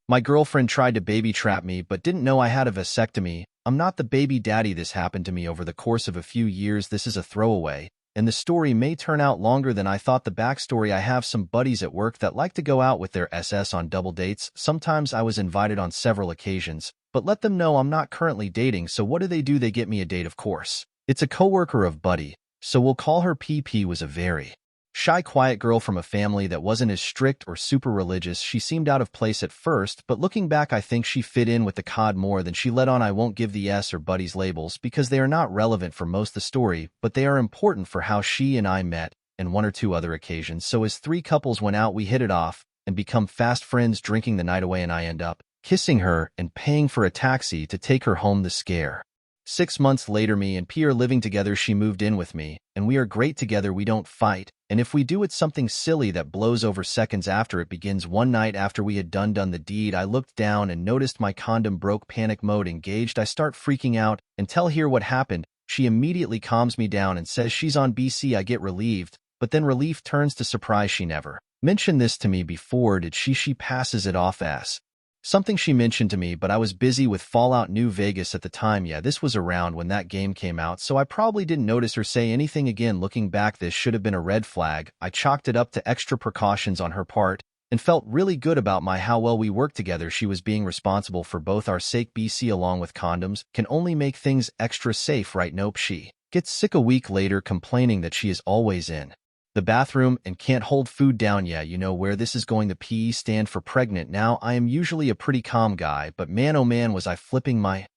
My girlfriend tried to baby trap me but didn't know I had a vasectomy. I'm not the baby daddy. This happened to me over the course of a few years. This is a throwaway, and the story may turn out longer than I thought. The backstory: I have some buddies at work that like to go out with their SS on double dates. Sometimes I was invited on several occasions, but let them know I'm not currently dating. So what do? They get me a date, of course. It's a coworker of Buddy, so we'll call her PP. Was a very shy, quiet girl from a family that wasn't as strict or super religious. She seemed out of place at first, but looking back I think she fit in with the cod more than she let on. I won't give the S or Buddy's labels because they are not relevant for most of the story, but they are important for how she and I met and one or two other occasions. So as three couples went out, we hit it off and become fast friends, drinking the night away, and I end up kissing her and paying for a taxi to take her home. The scare. 6 months later, me and P are living together. She moved in with me, and we are great together. We don't fight, and if we do, it's something silly that blows over seconds after it begins. One night after we had done the deed, I looked down and noticed my condom broke. Panic mode engaged. I start freaking out and tell her what happened. She immediately calms me down and says she's on BC. I get relieved, but then relief turns to surprise. She never mentioned this to me before, did she? She passes it off as something she mentioned to me, but I was busy with Fallout New Vegas at the time. Yeah, this was around when that game came out, so I probably didn't notice her say anything again. Looking back, this should have been a red flag. I chalked it up to extra precautions on her part and felt really good about how well we worked together. She was being responsible for both our sake. BC along with condoms can only make things extra safe, right? Nope. She gets sick a week later, complaining that she is always in the bathroom and can't hold food down. Yeah, you know where this is going. The PE stand for pregnant. Now, I am usually a pretty calm guy, but man oh man was I flipping my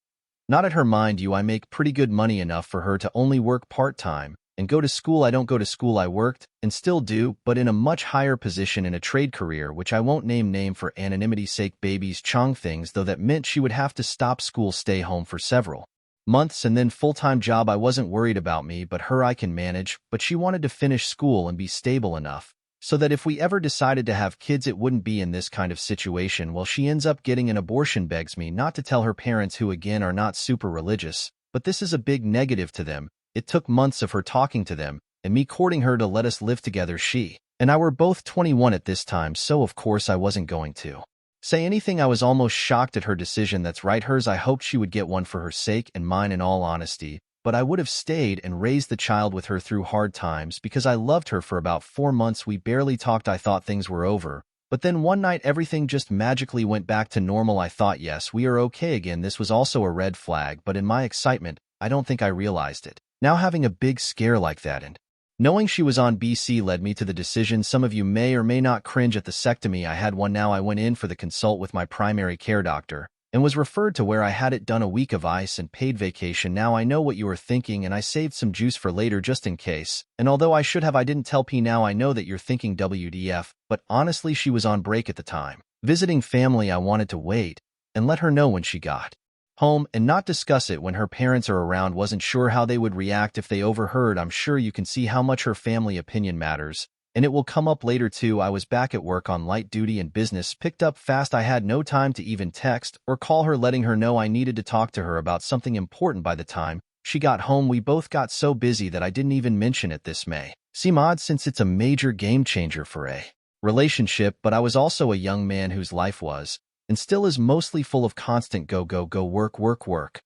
not at her. Mind you, I make pretty good money, enough for her to only work part-time and go to school. I don't go to school. I worked and still do, but in a much higher position in a trade career, which I won't name for anonymity's sake. Babies chong things, though, that meant she would have to stop school, stay home for several months, and then full-time job. I wasn't worried about me, but her I can manage, but she wanted to finish school and be stable enough so that if we ever decided to have kids, it wouldn't be in this kind of situation. Well, she ends up getting an abortion. Begs me not to tell her parents, who again are not super religious, but this is a big negative to them. It took months of her talking to them and me courting her to let us live together. She and I were both 21 at this time, so of course I wasn't going to say anything. I was almost shocked at her decision. That's right, hers. I hoped she would get one for her sake and mine, in all honesty, but I would have stayed and raised the child with her through hard times because I loved her. For about 4 months we barely talked. I thought things were over, but then one night everything just magically went back to normal. I thought, yes, we are okay again. This was also a red flag, but in my excitement, I don't think I realized it. Now, having a big scare like that and knowing she was on BC led me to the decision. Some of you may or may not cringe at the vasectomy. I had one. Now, I went in for the consult with my primary care doctor and was referred to where I had it done. A week of ice and paid vacation. Now, I know what you are thinking, and I saved some juice for later just in case. And although I should have, I didn't tell P. Now, I know that you're thinking WDF, but honestly, she was on break at the time, visiting family. I wanted to wait and let her know when she got home and not discuss it when her parents are around. Wasn't sure how they would react if they overheard. I'm sure you can see how much her family opinion matters, and it will come up later too. I was back at work on light duty and business picked up fast. I had no time to even text or call her, letting her know I needed to talk to her about something important. By the time she got home, we both got so busy that I didn't even mention it. This may seem odd since it's a major game changer for a relationship, but I was also a young man whose life was and still is mostly full of constant go, go, go, work, work, work.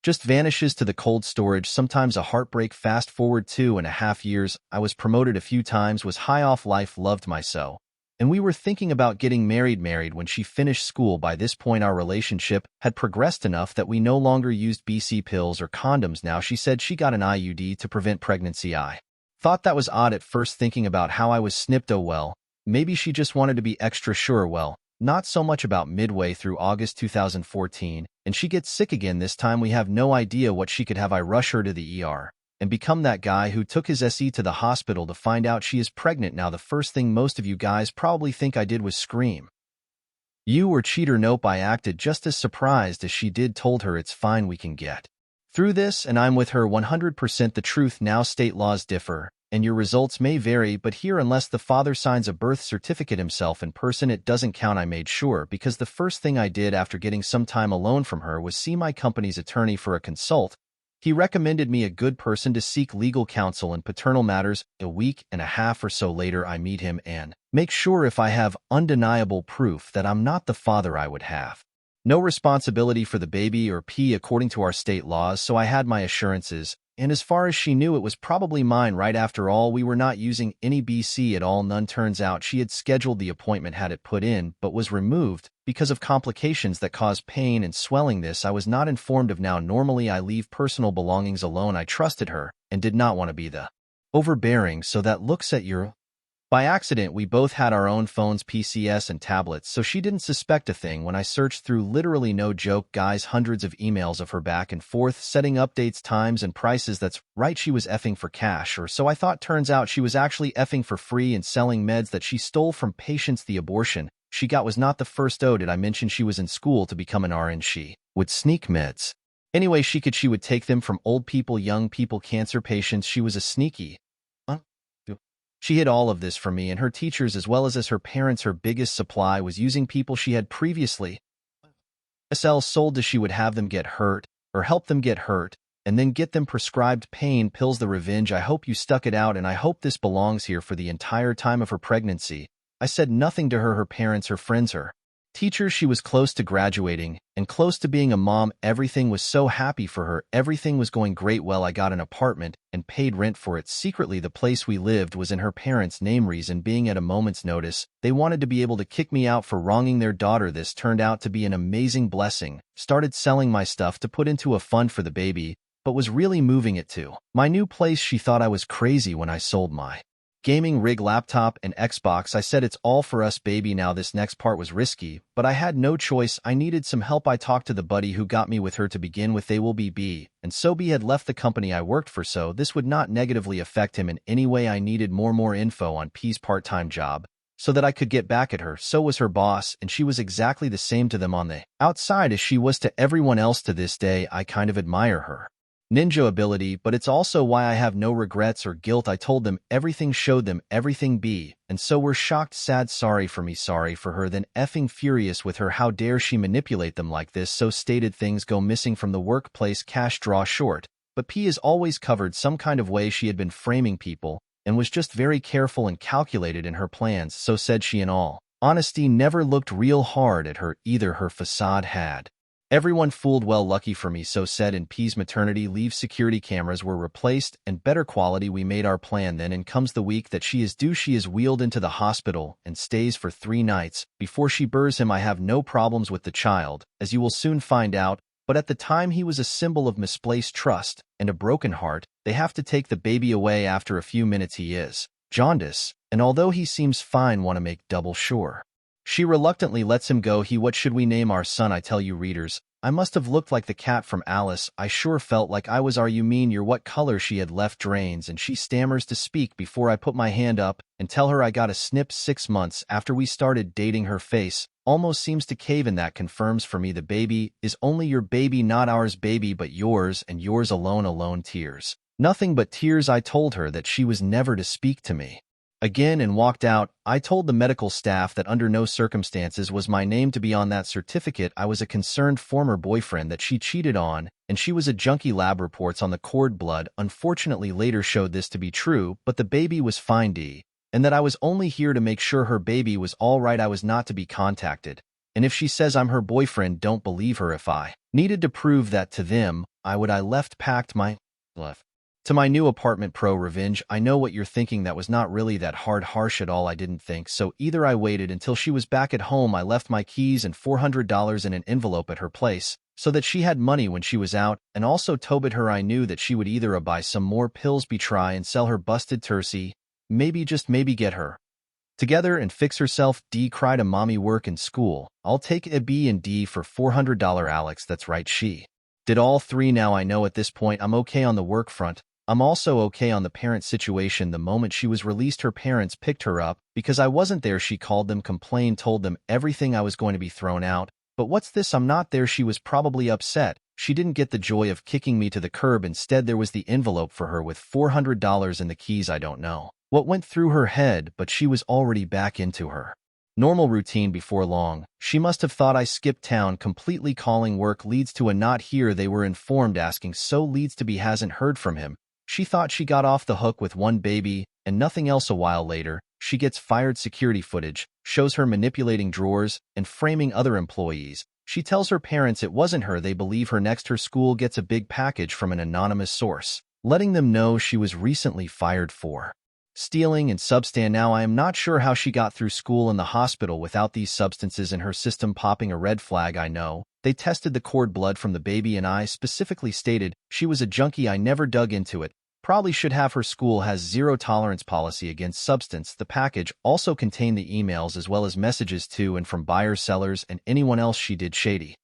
Just vanishes to the cold storage. Sometimes a heartbreak. Fast forward 2.5 years, I was promoted a few times, was high off life, loved my so, and we were thinking about getting married when she finished school. By this point, our relationship had progressed enough that we no longer used BC pills or condoms. Now, she said she got an IUD to prevent pregnancy. I thought that was odd at first, thinking about how I was snipped. Oh well, maybe she just wanted to be extra sure. Well, not so much. About midway through August 2014, and she gets sick again. This time we have no idea what she could have. I rush her to the ER and become that guy who took his SE to the hospital to find out she is pregnant. Now, the first thing most of you guys probably think I did was scream, "You or cheater." Nope, I acted just as surprised as she did. Told her it's fine, we can get through this, and I'm with her 100%. The truth: now state laws differ, and your results may vary, but here, unless the father signs a birth certificate himself in person, it doesn't count. I made sure, because the first thing I did after getting some time alone from her was see my company's attorney for a consult. He recommended me a good person to seek legal counsel in paternal matters. A week and a half or so later, I meet him and Make sure if I have undeniable proof that I'm not the father I would have. No responsibility for the baby or P according to our state laws, so I had my assurances, and as far as she knew it was probably mine right after all. We were not using any BC at all. None. Turns out she had scheduled the appointment, had it put in, but was removed because of complications that caused pain and swelling. This I was not informed of. Now normally I leave personal belongings alone. I trusted her and did not want to be the overbearing so that looks at your. By accident, we both had our own phones, PCs, and tablets, so she didn't suspect a thing when I searched through, literally no joke, guys, hundreds of emails of her back and forth, setting updates, times, and prices. That's right, she was effing for cash, or so I thought. Turns out she was actually effing for free and selling meds that she stole from patients. The abortion she got was not the first. Oh, did I mention she was in school to become an RN? She would sneak meds. Anyway, she would take them from old people, young people, cancer patients. She was a sneaky. She hid all of this from me and her teachers as well as her parents. Her biggest supply was using people she had previously sold to. She would have them get hurt or help them get hurt and then get them prescribed pain pills. The revenge. I hope you stuck it out and I hope this belongs here. For the entire time of her pregnancy, I said nothing to her parents, her friends, her teachers. She was close to graduating and close to being a mom. Everything was so happy for her. Everything was going great. Well, I got an apartment and paid rent for it secretly. The place we lived was in her parents' name. Reason being, at a moment's notice, they wanted to be able to kick me out for wronging their daughter. This turned out to be an amazing blessing. Started selling my stuff to put into a fund for the baby, but was really moving it to my new place. She thought I was crazy when I sold my gaming rig, laptop, and Xbox. I said it's all for us, baby. Now this next part was risky, but I had no choice. I needed some help. I talked to the buddy who got me with her to begin with. They will be B, and so B had left the company I worked for, so this would not negatively affect him in any way. I needed more info on P's part-time job so that I could get back at her. So was her boss, and she was exactly the same to them on the outside as she was to everyone else. To this day, I kind of admire her ninja ability, but it's also why I have no regrets or guilt. I told them everything, showed them everything, B, and so were shocked, sad, sorry for me, sorry for her, then effing furious with her. How dare she manipulate them like this? So stated, things go missing from the workplace, cash draw short, but P is always covered some kind of way. She had been framing people and was just very careful and calculated in her plans, so said she. In all honesty, never looked real hard at her either. Her facade had everyone fooled. Well, lucky for me, so said. In P's maternity leave, security cameras were replaced and better quality. We made our plan then, and comes the week that she is due. She is wheeled into the hospital and stays for 3 nights before she births him. I have no problems with the child, as you will soon find out, but at the time he was a symbol of misplaced trust and a broken heart. They have to take the baby away after a few minutes. He is jaundice, and although he seems fine, want to make double sure. She reluctantly lets him go. What should we name our son? I tell you, readers, I must have looked like the cat from Alice. I sure felt like I was. Are you mean you're what color? She had left drains, and she stammers to speak before I put my hand up and tell her I got a snip 6 months after we started dating. Her face almost seems to cave in. That confirms for me the baby is only your baby, not ours, baby, but yours, and yours alone. Alone. Tears. Nothing but tears. I told her that she was never to speak to me again and walked out. I told the medical staff that under no circumstances was my name to be on that certificate. I was a concerned former boyfriend that she cheated on, and she was a junkie. Lab reports on the cord blood unfortunately later showed this to be true, but the baby was fine, D, and that I was only here to make sure her baby was all right. I was not to be contacted, and if she says I'm her boyfriend, don't believe her. If I needed to prove that to them, I would. I left, packed my to my new apartment. Pro revenge. I know what you're thinking. That was not really that harsh at all. I didn't think so either. I waited until she was back at home. I left my keys and $400 in an envelope at her place so that she had money when she was out, and also told her I knew that she would either buy some more pills, B, try and sell her busted Tercy, maybe, just maybe, get her together and fix herself. D cried a mommy, work and school. I'll take a B and D for $400. Alex, that's right, she did all 3. Now I know at this point I'm okay on the work front. I'm also okay on the parent situation. The moment she was released, her parents picked her up because I wasn't there. She called them, complained, told them everything. I was going to be thrown out. But what's this? I'm not there. She was probably upset. She didn't get the joy of kicking me to the curb. Instead, there was the envelope for her with $400 and the keys. I don't know what went through her head, but she was already back into her normal routine before long. She must have thought I skipped town completely. Calling work leads to a not here. They were informed. Asking so leads to be hasn't heard from him. She thought she got off the hook with one baby and nothing else. A while later, she gets fired security footage, shows her manipulating drawers and framing other employees. She tells her parents it wasn't her. They believe her. Next, her school gets a big package from an anonymous source, letting them know she was recently fired for stealing and substance. Now, I am not sure how she got through school and the hospital without these substances in her system. Popping a red flag. I know they tested the cord blood from the baby and I specifically stated she was a junkie. I never dug into it. Probably should have. Her school has zero tolerance policy against substance. The package also contained the emails as well as messages to and from buyers, sellers, and anyone else she did shady.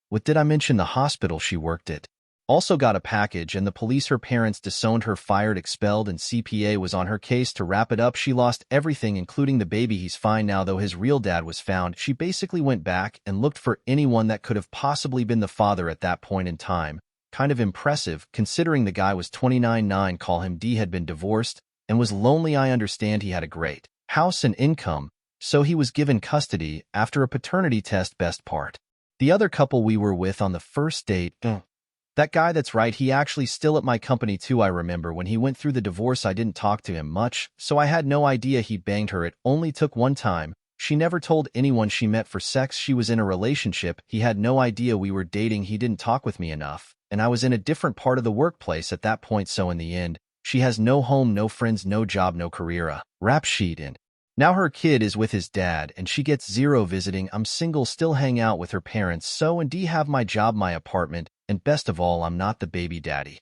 What did I mention? The hospital she worked at also got a package, and the police. Her parents disowned her, fired, expelled, and CPA was on her case. To wrap it up, she lost everything, including the baby. He's fine now, though his real dad was found. She basically went back and looked for anyone that could have possibly been the father at that point in time. Kind of impressive, considering the guy was 29. Call him D. Had been divorced and was lonely. I understand he had a great house and income, so he was given custody after a paternity test. Best part, the other couple we were with on the first date, that guy, that's right, he actually still at my company too. I remember when he went through the divorce, I didn't talk to him much, so I had no idea he banged her. It only took one time. She never told anyone she met for sex. She was in a relationship. He had no idea we were dating. He didn't talk with me enough, and I was in a different part of the workplace at that point. So in the end, she has no home, no friends, no job, no career. Rap sheet. And now her kid is with his dad, and she gets zero visiting. I'm single, still hang out with her parents. So and D have my job, my apartment, and best of all, I'm not the baby daddy.